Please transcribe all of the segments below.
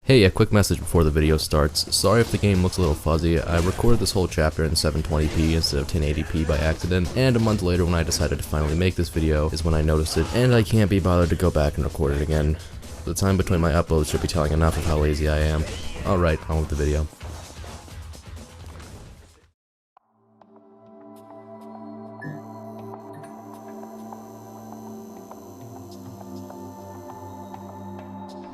Hey, a quick message before the video starts. Sorry if the game looks a little fuzzy. I recorded this whole chapter in 720p instead of 1080p by accident, and a month later when I decided to finally make this video is when I noticed it, and I can't be bothered to go back and record it again. The time between my uploads should be telling enough of how lazy I am. Alright, on with the video.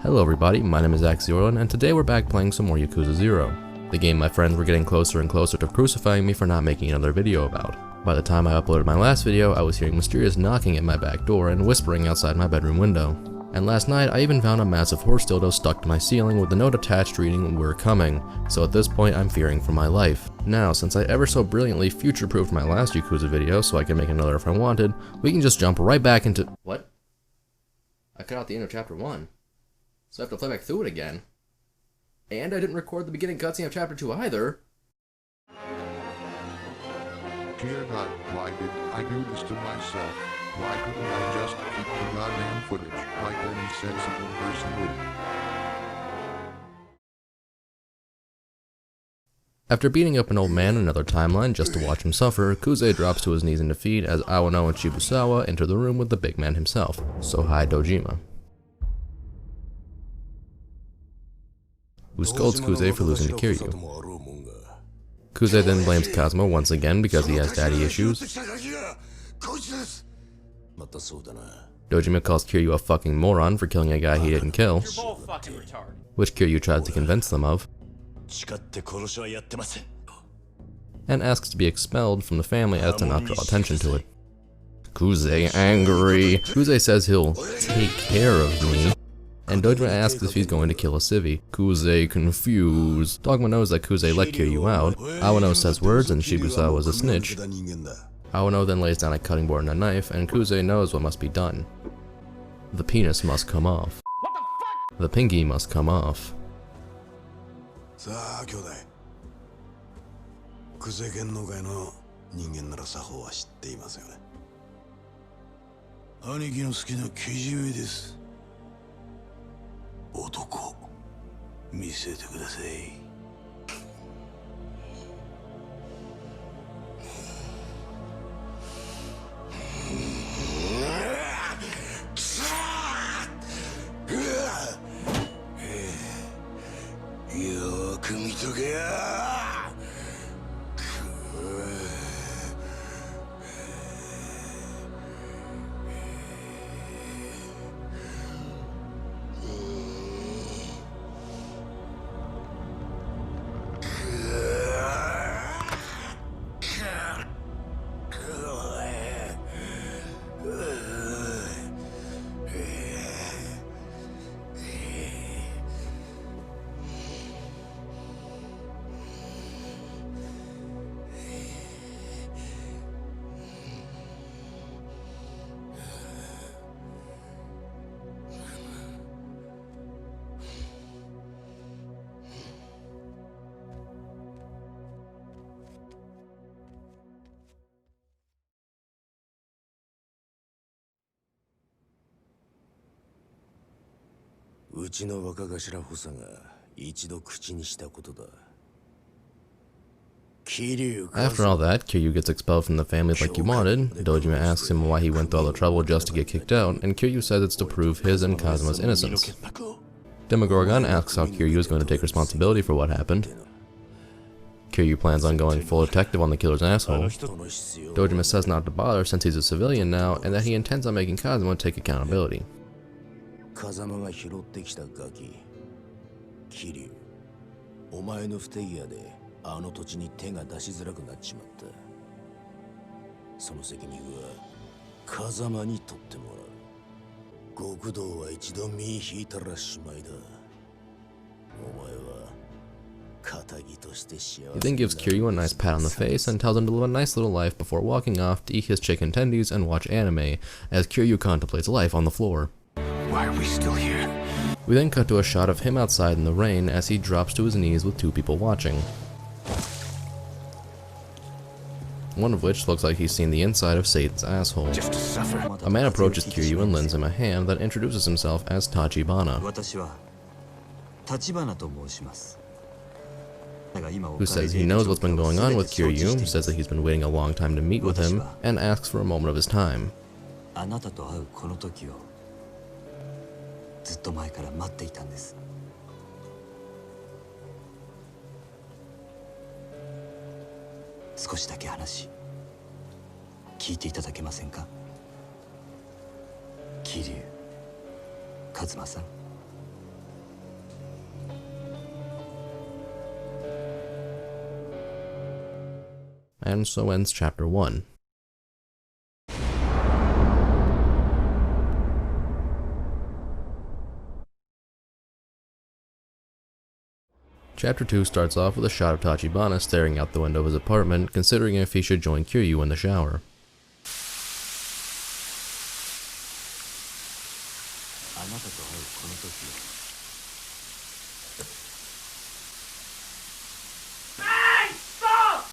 Hello everybody, my name is Axiorlin, and today we're back playing some more Yakuza 0. The game my friends were getting closer and closer to crucifying me for not making another video about. By the time I uploaded my last video, I was hearing mysterious knocking at my back door and whispering outside my bedroom window. And last night, I even found a massive horse dildo stuck to my ceiling with a note attached reading, "We're coming," so at this point I'm fearing for my life. Now, since I ever so brilliantly future-proofed my last Yakuza video so I can make another if I wanted, we can just jump right back into— What? I cut out the end of chapter 1. So I have to play back through it again. And I didn't record the beginning cutscene of chapter 2 either. Dear God, why did I do this to myself? Why couldn't I just keep the goddamn footage like any sensible person would? After beating up an old man in another timeline just to watch him suffer, Kuze drops to his knees in defeat as Awano and Shibusawa enter the room with the big man himself, Sohei Dojima, who scolds Kuze for losing to Kiryu. Kuze then blames Kazuma once again because he has daddy issues. Dojima calls Kiryu a fucking moron for killing a guy he didn't kill, which Kiryu tries to convince them of, and asks to be expelled from the family as to not draw attention to it. Kuze angry. Kuze says he'll take care of me, and Dojima asks if he's going to kill a civvy. Kuze confused. Dogma knows that Kuze let Kiryu out. Awano says words and Shibusawa was a snitch. Awano then lays down a cutting board and a knife, and Kuze knows what must be done. The penis must come off. What the fuck? The pinky must come off. After all that, Kiryu gets expelled from the family like he wanted. Dojima asks him why he went through all the trouble just to get kicked out, and Kiryu says it's to prove his and Kazuma's innocence. Demogorgon asks how Kiryu is going to take responsibility for what happened. Kiryu plans on going full detective on the killer's asshole. Dojima says not to bother since he's a civilian now, and that he intends on making Kazuma take accountability. He then gives Kiryu a nice pat on the face and tells him to live a nice little life before walking off to eat his chicken tendies and watch anime as Kiryu contemplates life on the floor. Why are we still here? We then cut to a shot of him outside in the rain as he drops to his knees with two people watching. One of which looks like he's seen the inside of Satan's asshole. Just to suffer. A man approaches Kiryu and lends him a hand that introduces himself as Tachibana. Tachibana と申します。 who says he knows what's been going on with Kiryu, says that he's been waiting a long time to meet with him, and asks for a moment of his time. あなたと会うこの時をずっと前から待っていたんです。少しだけ話聞いていただけませんか？桐生一馬さん。 And so ends Chapter 1. Chapter 2 starts off with a shot of Tachibana staring out the window of his apartment, considering if he should join Kiryu in the shower.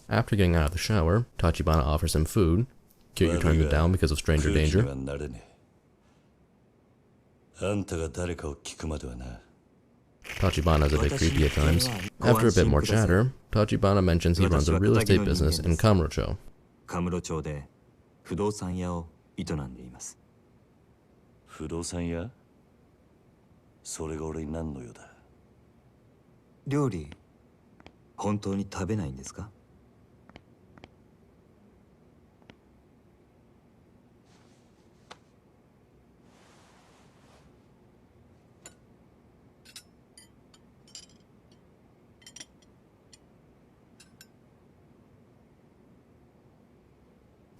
After getting out of the shower, Tachibana offers him food. Kiryu turns it down because of stranger danger. Tachibana is a bit creepy at times. After a bit more chatter, Tachibana mentions he runs a real estate business in Kamurocho. カムロ町で不動産屋を営んでいます。不動産屋？それが俺に何の用だ？料理本当に食べないんですか？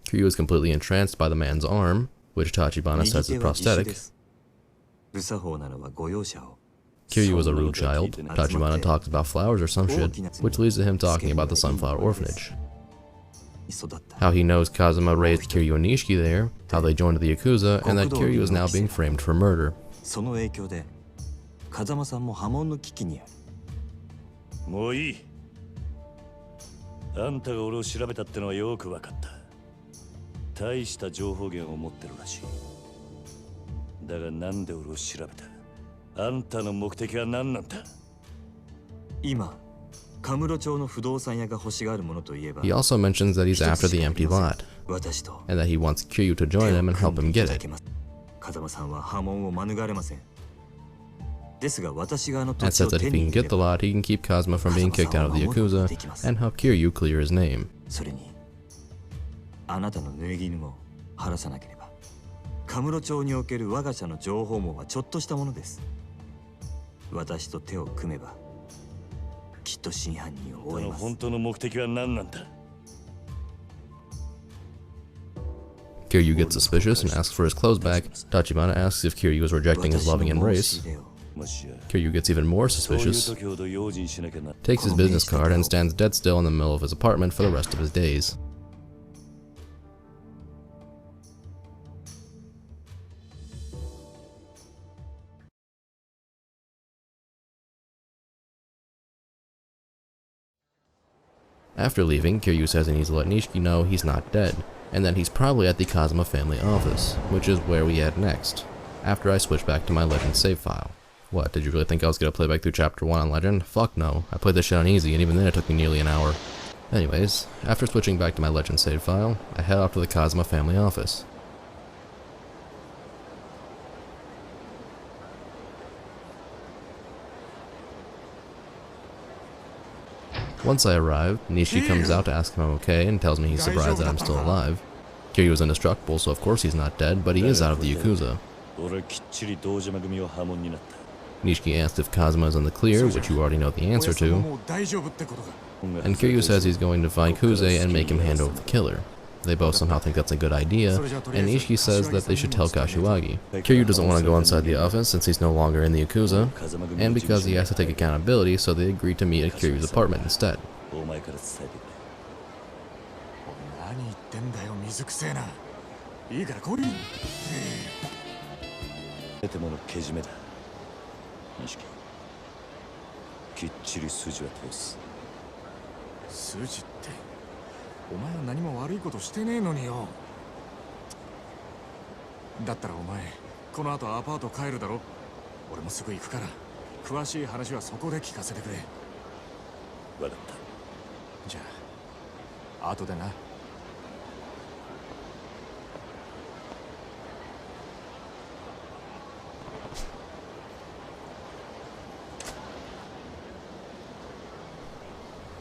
Kiryu is completely entranced by the man's arm, which Tachibana says is prosthetic. Kiryu was a rude child. Tachibana talks about flowers or some shit, which leads to him talking about the Sunflower Orphanage. How he knows Kazuma raised Kiryu and Nishiki there, how they joined the Yakuza, and that Kiryu is now being framed for murder. もういい。あんたが俺を調べたってのはよく分かった。大した情報源を持ってるらしい。だがなんで俺を調べた？あんたの目的は何なんだ？今、カムロ町の不動産屋が欲しがるものといえば。 He also mentions that he's after the empty lot, and that he wants Kiryu to join him and help him get it. 風間さんは破門を免れません。ですが私があの土 And 地を says that 手 if に he 入 can れ get the れば lot, he can keep Kazuma from being kicked out of the Yakuza and help Kiryu clear his name. それにあなたの濡れ衣も晴らさなければカムロ町における我が社の情報網はちょっとしたものです。私と手を組めばきっと真犯人を追えます。本当の目的は何なんだ？ Kiryu gets suspicious and asks for his clothes back. Tachibana asks if Kiryu is rejecting his loving embrace. Kiryu gets even more suspicious, takes his business card, and stands dead still in the middle of his apartment for the rest of his days. After leaving, Kiryu says he needs to let Nishiki know he's not dead, and that he's probably at the Kazuma family office, which is where we head next, after I switch back to my Legend save file. What, did you really think I was gonna play back through Chapter 1 on Legend? Fuck no, I played this shit on easy, and even then it took me nearly an hour. Anyways, after switching back to my Legend save file, I head off to the Kazuma family office. Once I arrive, Nishi comes out to ask if I'm okay and tells me he's surprised that I'm still alive. Kiryu is indestructible, so of course he's not dead, but he is out of the Yakuza. Nishiki asks if Kazuma is in the clear, which you already know the answer to, and Kiryu says he's going to find Kuze and make him hand over the killer. They both somehow think that's a good idea, and Nishiki says that they should tell Kashiwagi. Kiryu doesn't want to go inside the office since he's no longer in the Yakuza, and because he has to take accountability, so they agree to meet at Kiryu's apartment instead. Suji ってお前は何も悪いことしてねえのによ。だったらお前この後アパート帰るだろ。俺もすぐ行くから詳しい話はそこで聞かせてくれ。わかった。じゃあ後でな。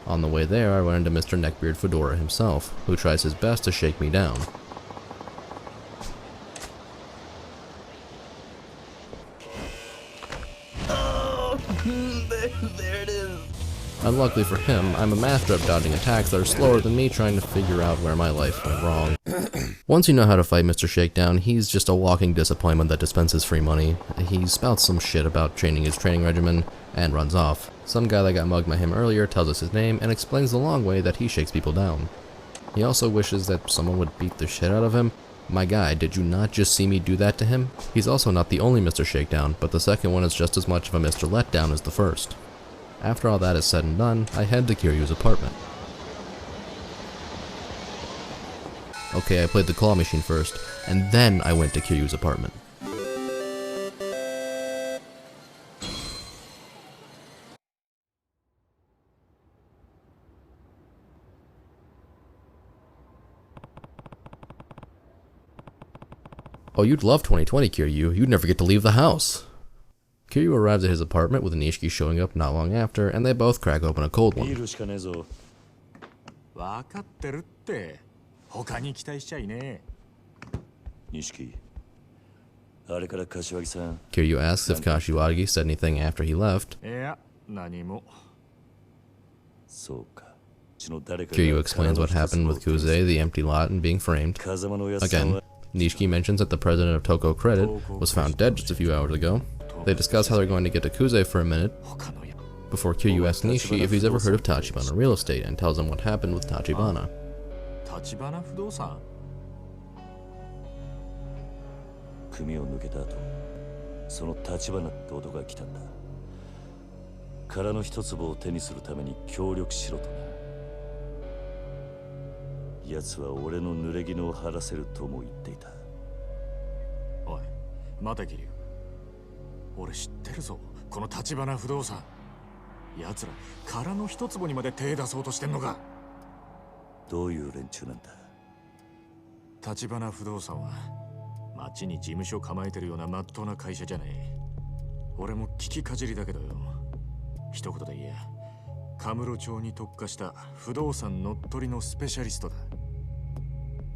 On the way there, I run into Mr. Neckbeard Fedora himself, who tries his best to shake me down. Oh, there it is. Unluckily for him, I'm a master of dodging attacks that are slower than me trying to figure out where my life went wrong. Once you know how to fight Mr. Shakedown, he's just a walking disappointment that dispenses free money. He spouts some shit about changing his training regimen, and runs off. Some guy that got mugged by him earlier tells us his name and explains the long way that he shakes people down. He also wishes that someone would beat the shit out of him. My guy, did you not just see me do that to him? He's also not the only Mr. Shakedown, but the second one is just as much of a Mr. Letdown as the first. After all that is said and done, I head to Kiryu's apartment. Okay, I played the claw machine first, and then I went to Kiryu's apartment. Oh, you'd love 2020, Kiryu. You'd never get to leave the house. Kiryu arrives at his apartment with Nishiki showing up not long after, and they both crack open a cold ビー one. ルしかねえぞ。分かってるって。他に期待しちゃいねえ。錦。あれから柏木さん。 Kiryu asks if Kashiwagi said anything after he left. いや、何も。そうか。うちの誰かが Kiryu explains what happened with Kuze, the empty lot, and being framed. 風間のおやつさん Again, は Nishiki mentions that the president of Toko Credit was found dead just a few hours ago. They discuss how they're going to get to Kuze for a minute, 他のや。before Kiryu asks Nishi if he's ever heard of Tachibana real estate and tells him what happened with Tachibana. Tachibana不動産。組を抜けた後、その橘って男が来たんだ。殻の一粒を手にするために協力しろとな。奴は俺の濡れ衣を晴らせるとも言っていた。おい、待てキリュウ。俺知ってるぞ。このTachibana不動産。奴ら殻の一粒にまで手出そうとしてんのか。どういう連中なんだ。Tachibana不動産は町に事務所構えてるような真っ当な会社じゃねえ。俺も聞きかじりだけどよ。一言で言え、カムロ町に特化した不動産乗っ取りのスペシャリストだ。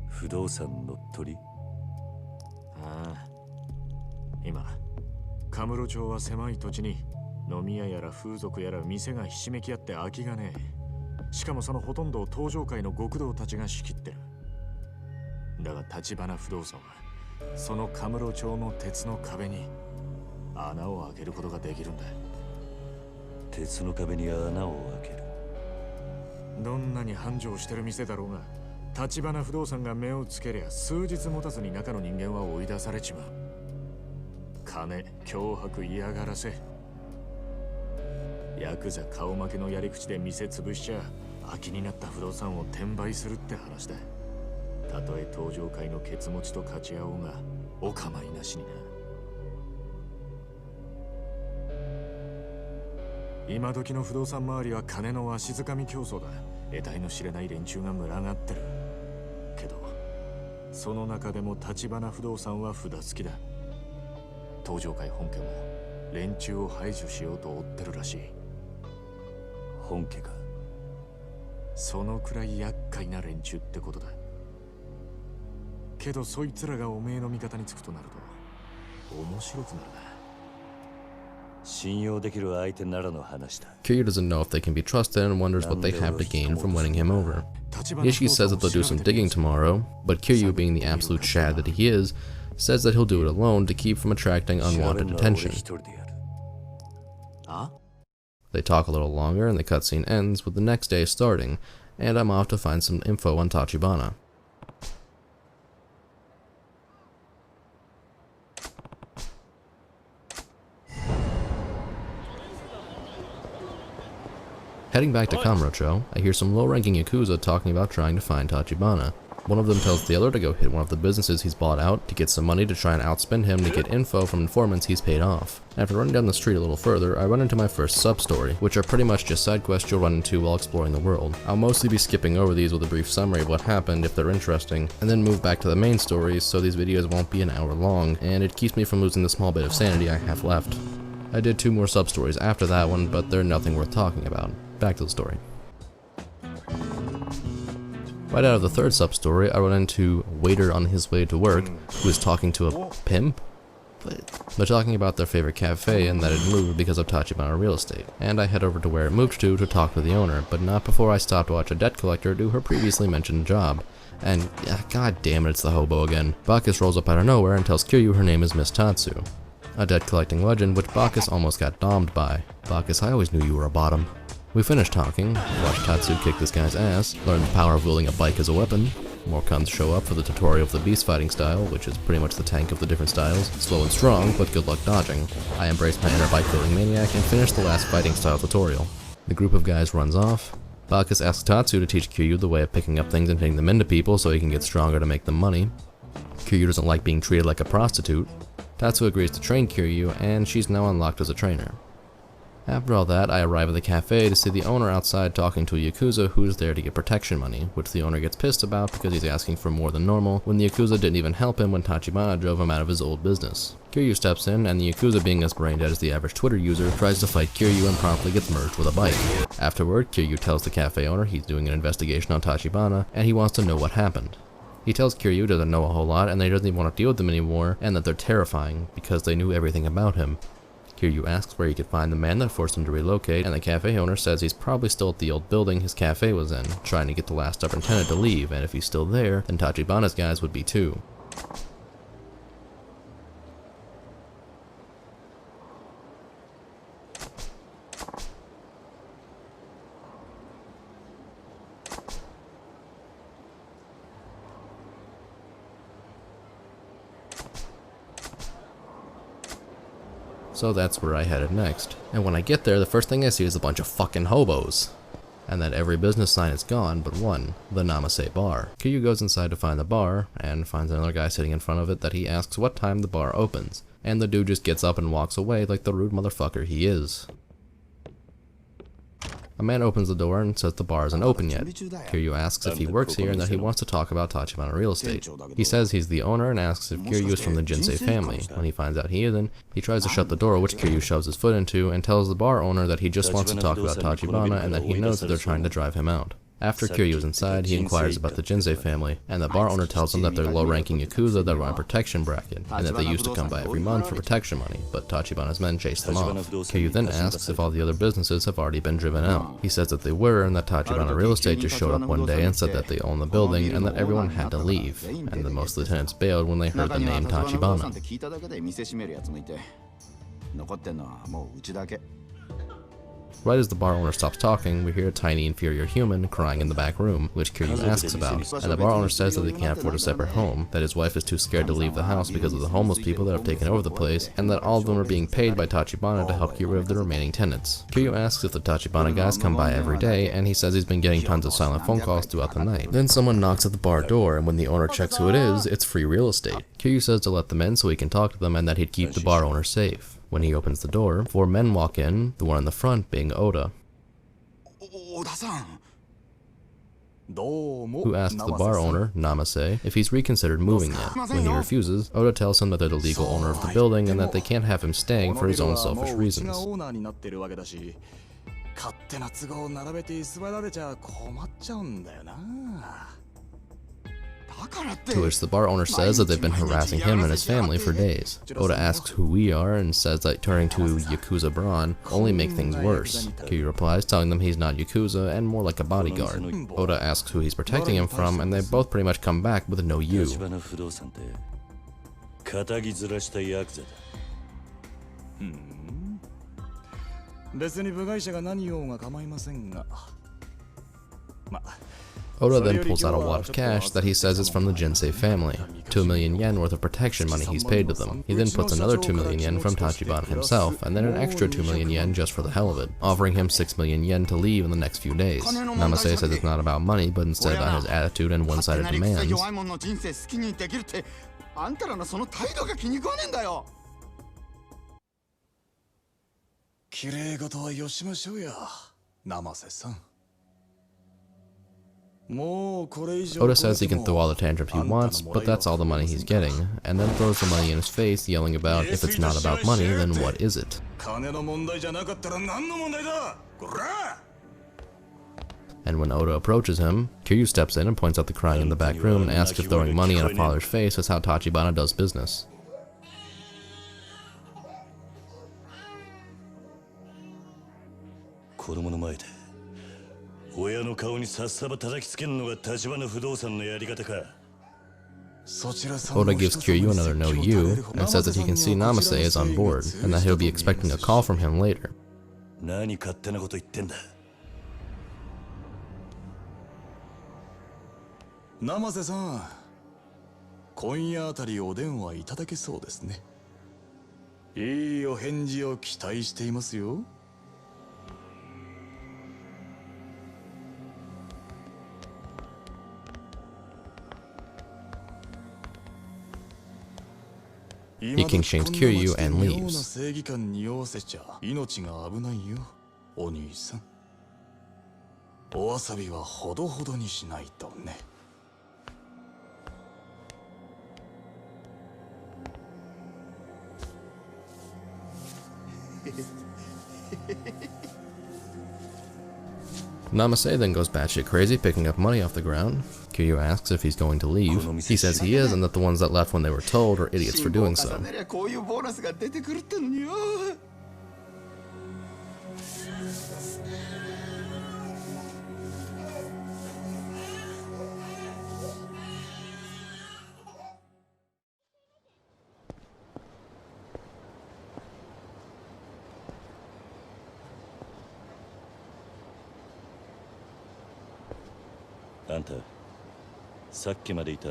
不動産乗っ取り。ああ、今カムロ町は狭い土地に飲み屋やら風俗やら店がひしめき合って空きがねえ。しかもそのほとんどを東上界の極道たちが仕切ってる。だがTachibana不動産はそのカムロ町の鉄の壁に穴を開けることができるんだ。鉄の壁に穴を開ける。どんなに繁盛してる店だろうが、Tachibana不動産が目をつけりゃ数日持たずに中の人間は追い出されちまう。金、脅迫、嫌がらせ。ヤクザ顔負けのやり口で店潰しちゃ空きになった不動産を転売するって話だ。たとえ東上界のケツ持ちと勝ち合おうがお構いなしにな。今時の不動産周りは金のわしづかみ競争だ。得体の知れない連中が群がってる。けどその中でもTachibana不動産は札付きだ。東上界本家も連中を排除しようと追ってるらしい。本家か。そのくらい厄介な連中ってことだ。けどそいつらがおめえの味方につくとなると面白くなるな。信用できる相手ならの話だ。 Kiryu doesn't know if they can be trusted and wonders what they have to gain from winning him over. Nishiki says that they'll do some digging tomorrow, but Kiryu, being the absolute shad that he is, says that he'll do it alone to keep from attracting unwanted attention. They talk a little longer and the cutscene ends with the next day starting, and I'm off to find some info on Tachibana. Heading back to Kamurocho, I hear some low-ranking Yakuza talking about trying to find Tachibana. One of them tells the other to go hit one of the businesses he's bought out to get some money to try and outspend him to get info from informants he's paid off. After running down the street a little further, I run into my first sub-story, which are pretty much just side quests you'll run into while exploring the world. I'll mostly be skipping over these with a brief summary of what happened if they're interesting, and then move back to the main stories so these videos won't be an hour long, and it keeps me from losing the small bit of sanity I have left. I did 2 more sub-stories after that one, but they're nothing worth talking about. Back to the story. Right out of the 3rd sub-story, I run into Waiter on his way to work, who is talking to a pimp? They're talking about their favorite cafe and that it moved because of Tachibana real estate, and I head over to where it moved to talk to the owner, but not before I stop to watch a debt collector do her previously mentioned job. And, god damn it, it's the hobo again. Bacchus rolls up out of nowhere and tells Kiryu her name is Miss Tatsu, a debt collecting legend which Bacchus almost got domed by. Bacchus, I always knew you were a bottom. We finish talking, watch Tatsu kick this guy's ass, learn the power of wielding a bike as a weapon. More cons show up for the tutorial of the beast fighting style, which is pretty much the tank of the different styles. Slow and strong, but good luck dodging. I embrace my inner bike wielding maniac and finish the last fighting style tutorial. The group of guys runs off. Bacchus asks Tatsu to teach Kiryu the way of picking up things and hitting them into people so he can get stronger to make them money. Kiryu doesn't like being treated like a prostitute. Tatsu agrees to train Kiryu, and she's now unlocked as a trainer. After all that, I arrive at the cafe to see the owner outside talking to a Yakuza who's there to get protection money, which the owner gets pissed about because he's asking for more than normal, when the Yakuza didn't even help him when Tachibana drove him out of his old business. Kiryu steps in, and the Yakuza, being as brain dead as the average Twitter user, tries to fight Kiryu and promptly gets merged with a bike. Afterward, Kiryu tells the cafe owner he's doing an investigation on Tachibana, and he wants to know what happened. He tells Kiryu doesn't know a whole lot, and that he doesn't even want to deal with them anymore, and that they're terrifying, because they knew everything about him. Kiryu asks where he could find the man that forced him to relocate, and the cafe owner says he's probably still at the old building his cafe was in, trying to get the last stubborn tenant to leave, and if he's still there, then Tachibana's guys would be too. So that's where I headed next. And when I get there, the first thing I see is a bunch of fucking hobos. And that every business sign is gone but one, the Namasei bar. Kiryu goes inside to find the bar, and finds another guy sitting in front of it that he asks what time the bar opens. And the dude just gets up and walks away like the rude motherfucker he is. A man opens the door and says the bar isn't open yet. Kiryu asks if he works here and that he wants to talk about Tachibana real estate. He says he's the owner and asks if Kiryu is from the Jinsei family. When he finds out he isn't, he tries to shut the door, which Kiryu shoves his foot into, and tells the bar owner that he just wants to talk about Tachibana and that he knows that they're trying to drive him out. After Kiryu is inside, he inquires about the Jinsei family, and the bar owner tells him that they're low-ranking Yakuza that run a protection bracket, and that they used to come by every month for protection money, but Tachibana's men chased them off. Kiryu then asks if all the other businesses have already been driven out. He says that they were, and that Tachibana Real Estate just showed up one day and said that they own the building, and that everyone had to leave, and that most of the tenants bailed when they heard the name Tachibana. Right as the bar owner stops talking, we hear a tiny inferior human crying in the back room, which Kiryu asks about, and the bar owner says that they can't afford a separate home, that his wife is too scared to leave the house because of the homeless people that have taken over the place, and that all of them are being paid by Tachibana to help get rid of the remaining tenants. Kiryu asks if the Tachibana guys come by every day, and he says he's been getting tons of silent phone calls throughout the night. Then someone knocks at the bar door, and when the owner checks who it is, it's free real estate. Kiryu says to let them in so he can talk to them and that he'd keep the bar owner safe. When he opens the door, 4 men walk in, the one in the front being Oda, who asks the bar owner, Namasei, if he's reconsidered moving yet. When he refuses, Oda tells him that they're the legal owner of the building and that they can't have him staying for his own selfish reasons. To which the bar owner says that they've been harassing him and his family for days. Oda asks who we are and says that turning to Yakuza Brawn only make things worse. Kiryu replies telling them he's not Yakuza and more like a bodyguard. Oda asks who he's protecting him from and they both pretty much come back with a no you. Oda then pulls out a wad of cash that he says is from the Jinsei family. 2 million yen worth of protection money he's paid to them. He then puts another 2 million yen from Tachibana himself, and then an extra 2 million yen just for the hell of it, offering him 6 million yen to leave in the next few days. Namase says it's not about money, but instead about his attitude and one-sided demands. あんたらのその態度が気に食わねえんだよ。綺麗事はよしましょうや、生瀬さん。 Oda says he can throw all the tantrums he wants, but that's all the money he's getting, and then throws the money in his face, yelling about, if it's not about money, then what is it? And when Oda approaches him, Kiryu steps in and points out the crying in the back room and asks if throwing money in a father's face is how Tachibana does business. Oda gives Kiryu another no you, and says that he can see Namase is on board, and that he'll be expecting a call from him later. 生瀬さん、今夜あたりお電話いただけそうですね。いいお返事を期待していますよ。He king shames Kiryu and leaves. 正義感に酔わせちゃ命が危ないよ、お兄さん。お遊びはほどほどにしないとね。 Namase then goes batshit crazy, picking up money off the ground. Kiryu asks if he's going to leave. He says he is, and that the ones that left when they were told are idiots for doing so.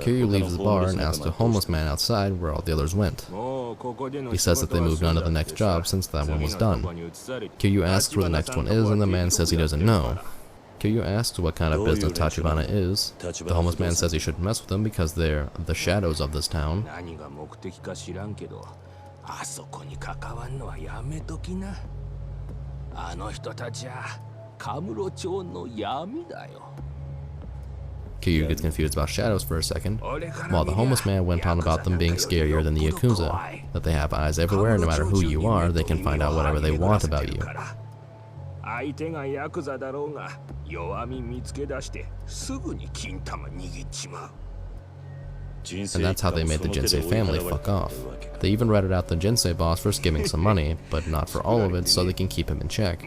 Kiryu leaves the bar and asks a homeless man outside where all the others went. He says that they moved on to the next job since that one was done. Kiryu asks where the next one is, and the man says he doesn't know. Kiryu asks what kind of business Tachibana is. The homeless man says he shouldn't mess with them because they're the shadows of this town. Kiryu gets confused about shadows for a second, while the homeless man went on about them being scarier than the Yakuza, that they have eyes everywhere and no matter who you are, they can find out whatever they want about you. And that's how they made the Jinsei family fuck off. They even ratted out the Jinsei boss for skimming some money, but not for all of it so they can keep him in check.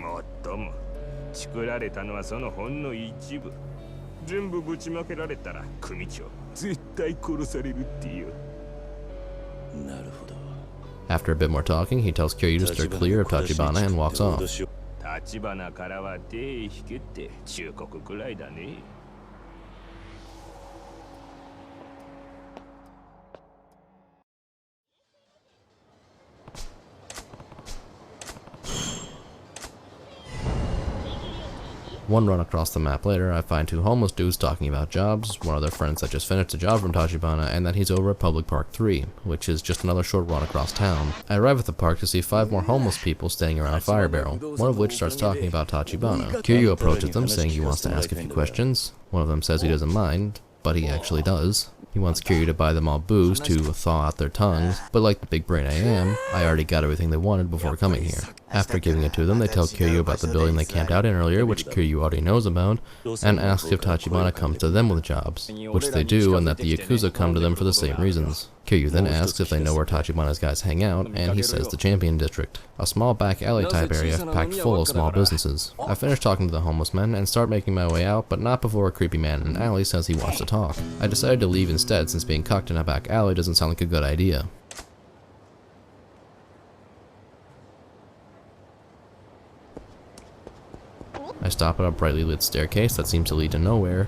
After a bit more talking, he tells Kiryu to steer clear of Tachibana and walks off. One run across the map later, I find two homeless dudes talking about jobs, one of their friends that just finished a job from Tachibana, and that he's over at Public Park 3, which is just another short run across town. I arrive at the park to see 5 more homeless people standing around a fire barrel, one of which starts talking about Tachibana. Kiryu approaches them, saying he wants to ask a few questions. One of them says he doesn't mind, but he actually does. He wants Kiryu to buy them all booze to thaw out their tongues, but like the big brain I am, I already got everything they wanted before coming here. After giving it to them, they tell Kiryu about the building they camped out in earlier, which Kiryu already knows about, and asks if Tachibana comes to them with jobs, which they do, and that the Yakuza come to them for the same reasons. Kiryu then asks if they know where Tachibana's guys hang out, and he says the Champion District, a small back alley type area packed full of small businesses. I finish talking to the homeless men and start making my way out, but not before a creepy man in an alley says he wants to talk. I decided to leave instead since being cucked in a back alley doesn't sound like a good idea. I stop at a brightly lit staircase that seems to lead to nowhere,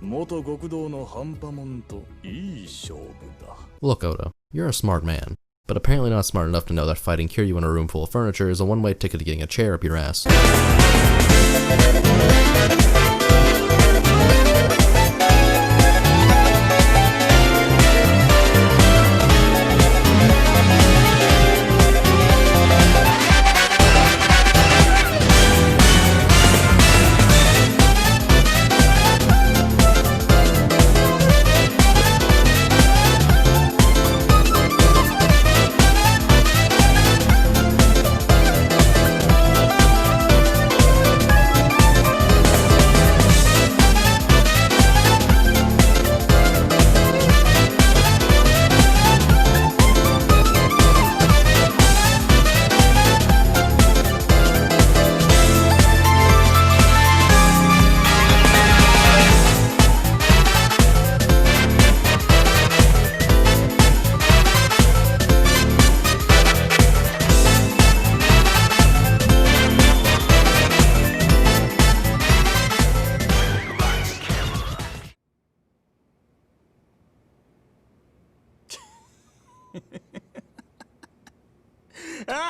元極道の半端もんといい勝負だ。 Look, Oda, you're a smart man, but apparently not smart enough to know that fighting Kiryu in a room full of furniture is a one-way ticket to getting a chair up your ass.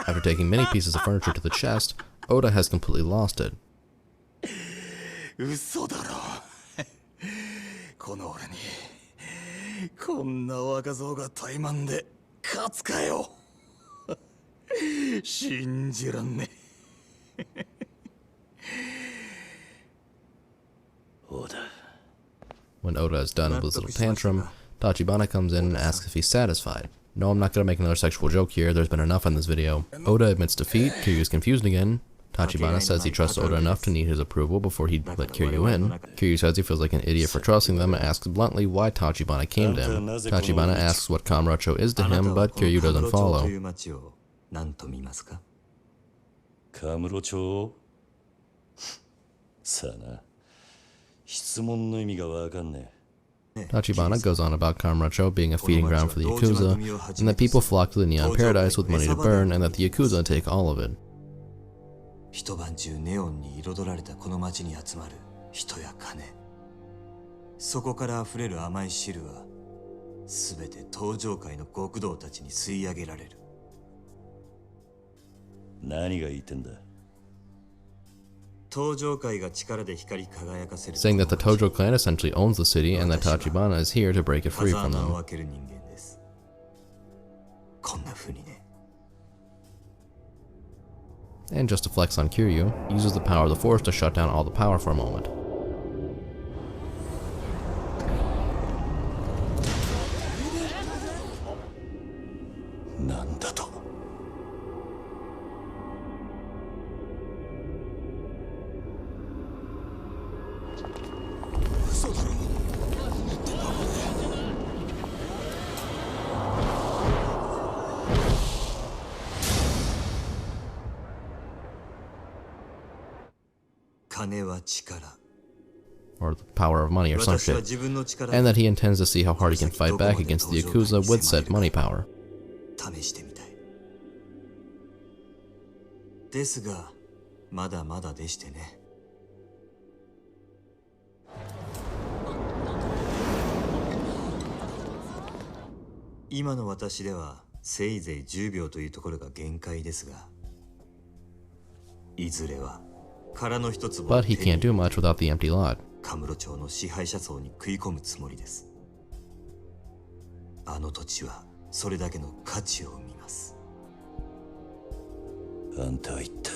After taking many pieces of furniture to the chest, Oda has completely lost it. 嘘だろ。この俺にこんな若造が怠慢で勝つかよ。信じらんね。When Oda is done with his little tantrum, Tachibana comes in and asks if he's satisfied. No, I'm not gonna make another sexual joke here, there's been enough in this video. Oda admits defeat, Kiryu's confused again. Tachibana says he trusts Oda enough to need his approval before he'd let Kiryu in. Kiryu says he feels like an idiot for trusting them and asks bluntly why Tachibana came to him. Tachibana asks what Kamurocho is to him, but Kiryu doesn't follow. 何と見ますか? カムロ町さあな、質問の意味がわかんねえ。 Tachibana goes on about Kamurocho being a feeding ground for the Yakuza, and that people flock to the Neon Paradise with money to burn, and that the Yakuza take all of it. 一晩中ネオンに彩られたこの街に集まる人や金、そこから溢れる甘い汁は全て登場界の極道たちに吸い上げられる。何が言ってんだ? 登場界が力で光り輝かせる。 Saying that the Tojo clan essentially owns the city and that Tachibana is here to break it free from 風穴を them. 開ける人間です。こんな風にね。 And just to flex on Kiryu, he uses the power of the Force to shut down all the power for a moment. なんだと? Or the power of money or some shit. And that he intends to see how hard he can fight back against the Yakuza with said money power. 試してみたい。ですが、まだまだでしてね。今の私ではせいぜい10秒というところが限界ですが、いずれは殻の一つを But he can't do much without the empty lot. カムロ町の支配者層に食い込むつもりです。あの土地はそれだけの価値を生みます。あんたは一体。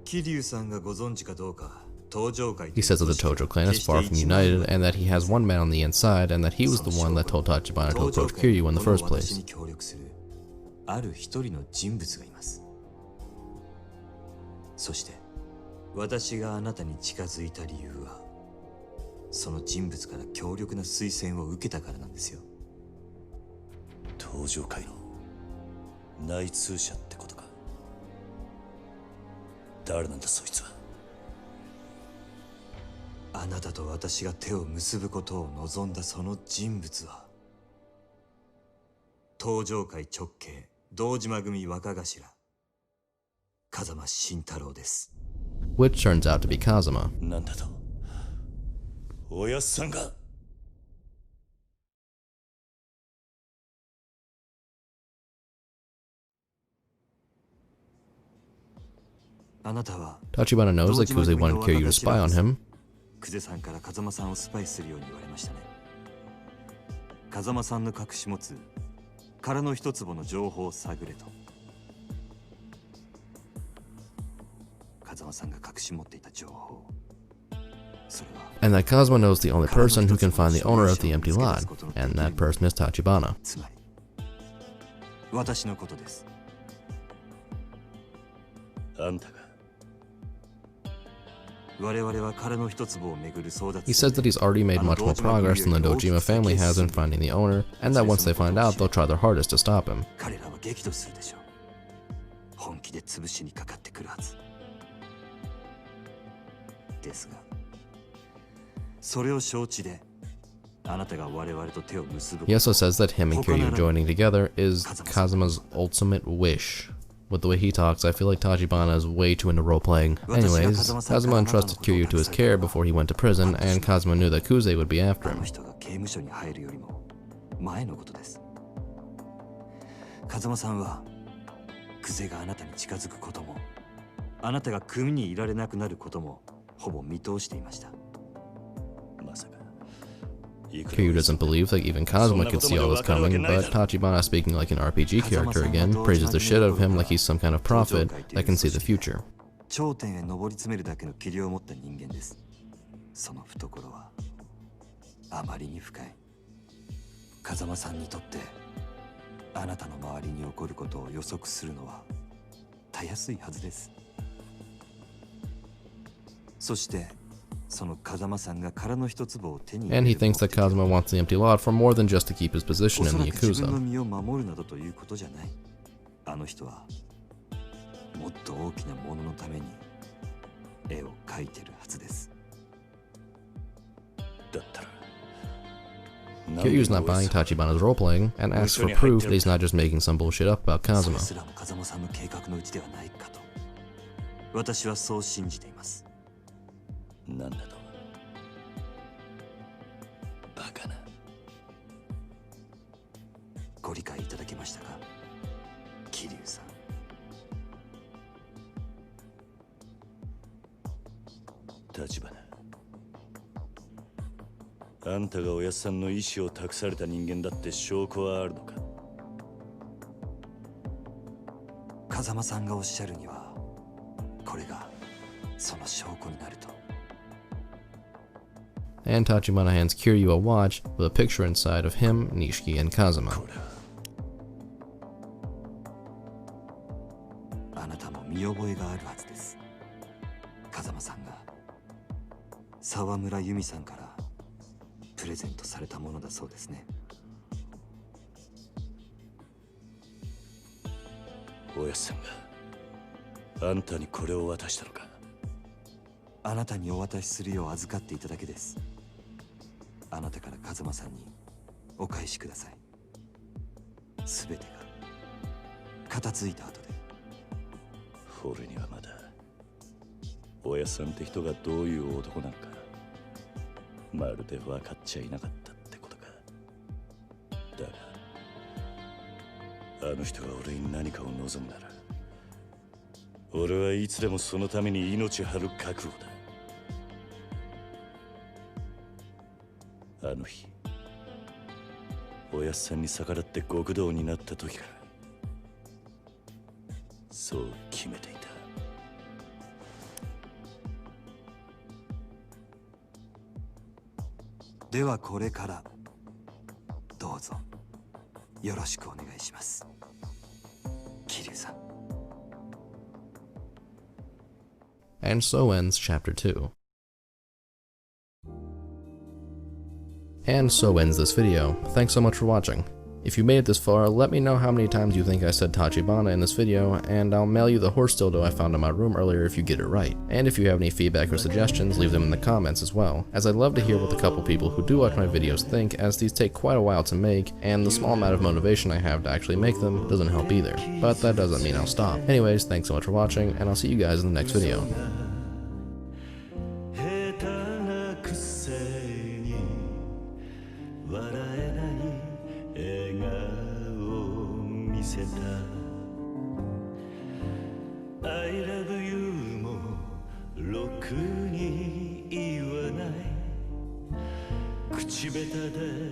桐生さんがご存知かどうか。 He says that the Tojo clan is far from united, and that he has one man on the inside, and that he was the one that told Tachibana to approach Kiryu in the first place. ある一人の人物がいます。そして私があなたに近づいた理由は、その人物から強力な推薦を受けたからなんですよ。登場界の内通者ってことか。誰なんだそいつは。 あなたと私が手を結ぶことを望んだその人物は、登場界直系堂島組若頭風間慎太郎です。 Which turns out to be Kazuma. なんだと。おやっさんが。あなたは Tachibana knows that Kuze wanted Kiryu to spy on him. クゼさんから風間さんをスパイするように言われましたね。風間さんの隠し持つ殻の一坪の情報を探れと。風間さんが隠し持っていた情報、それは And that Kazuma knows the only person who can find the owner of the empty lot, and that person is Tachibana. つまり私のことです。あんたが。我々は殻の一坪を巡る争奪。 He says that he's already made much more progress than the Dojima family has in finding the owner, and that once they find out, they'll try their hardest to stop him. 彼らは激怒するでしょう。本気で潰しにかかってくるはずですが、それを承知であなたが我々と手を結ぶ。 He also says that him and Kiryu joining together is Kazuma's ultimate wish. With the way he talks, I feel like Tachibana is way too into role-playing. Anyways, Kazuma entrusted Kiryu to his care before he went to prison, and Kazuma knew that Kuze would be after あの him. 人が刑務所に入るよりも前のことです。風間さんはクゼがあなたに近づくことも、あなたが組にいられなくなることもほぼ見通していました。まさか。 Kiryu doesn't believe that even Kazuma could see all this coming, but Tachibana, speaking like an RPG character again, praises the shit out of him like he's some kind of prophet that can see the future. 頂点へ上り詰めるだけの器量を持った人間です。その懐はあまりに深い。風間さんにとってあなたの周りに起こることを予測するのはたやすいはずです。そしてその風間さんが殻の一坪を手に入れ And る he thinks that Kazuma wants the empty lot for more than just to keep his position お in そら the く自分の Yakuza. 身を守るなどということじゃない。あの人はもっと大きなもののために絵を描いてるはずです。だったら。 Kiryu's not buying Tachibana's role-playing, and asks for proof that he's not just making some bullshit up about それ Kazuma. すらも風間さんの計画のうちではないかと私はそう信じています。なんだと。バカな。ご理解いただけましたか、桐生さん。立花。あんたがおやっさんの意志を託された人間だって証拠はあるのか。風間さんがおっしゃるにはこれがその証拠になると。 And Tachibana hands Kiryu a watch with a picture inside of him, Nishiki, and Kazuma. あなたも見覚えがあるはずです。風間さんが沢村由美さんからプレゼントされたものだそうですね。おやっさんがあんたにこれを渡したのか。あなたにお渡しするよう預かっていただけです。あなたから風間さんにお返しください。すべてが片付いた後で。俺にはまだおやっさんって人がどういう男なのかまるで分かっちゃいなかったってことか。だがあの人が俺に何かを望むなら俺はいつでもそのために命張る覚悟だ。あの日おやっさんに逆らって極道になった時からそう決めていた。ではこれからどうぞよろしくお願いします、桐生さん。 And so ends Chapter 2. And so ends this video. Thanks so much for watching. If you made it this far, let me know how many times you think I said Tachibana in this video, and I'll mail you the horse dildo I found in my room earlier if you get it right. And if you have any feedback or suggestions, leave them in the comments as well, as I'd love to hear what the couple people who do watch my videos think, as these take quite a while to make, and the small amount of motivation I have to actually make them doesn't help either. But that doesn't mean I'll stop. Anyways, thanks so much for watching, and I'll see you guys in the next video. 下手なくせ桁で